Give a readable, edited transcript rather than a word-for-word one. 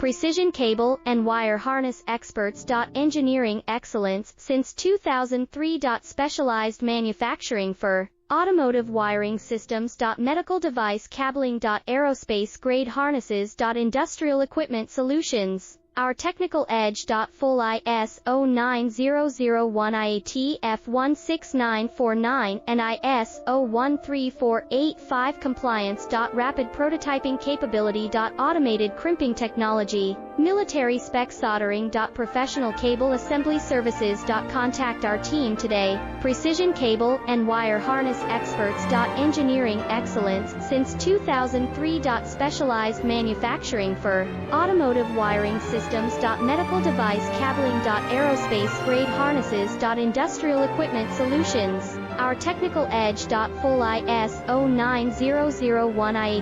precision cable and wire harness experts. Engineering excellence since 2003. Specialized manufacturing for automotive wiring systems. Medical device cabling. Aerospace grade harnesses. Industrial equipment solutions. Our technical edge. Full ISO 9001 IATF 16949 and ISO 13485 compliance. Rapid prototyping capability. Automated crimping technology. Military spec soldering. Professional cable assembly services. Contact our team today. Precision cable and wire harness experts. Engineering excellence since 2003. Specialized manufacturing for automotive wiring systems. Medical device cabling. Aerospace grade harnesses. Industrial equipment solutions. Our technical edge. Full ISO 9001 IATF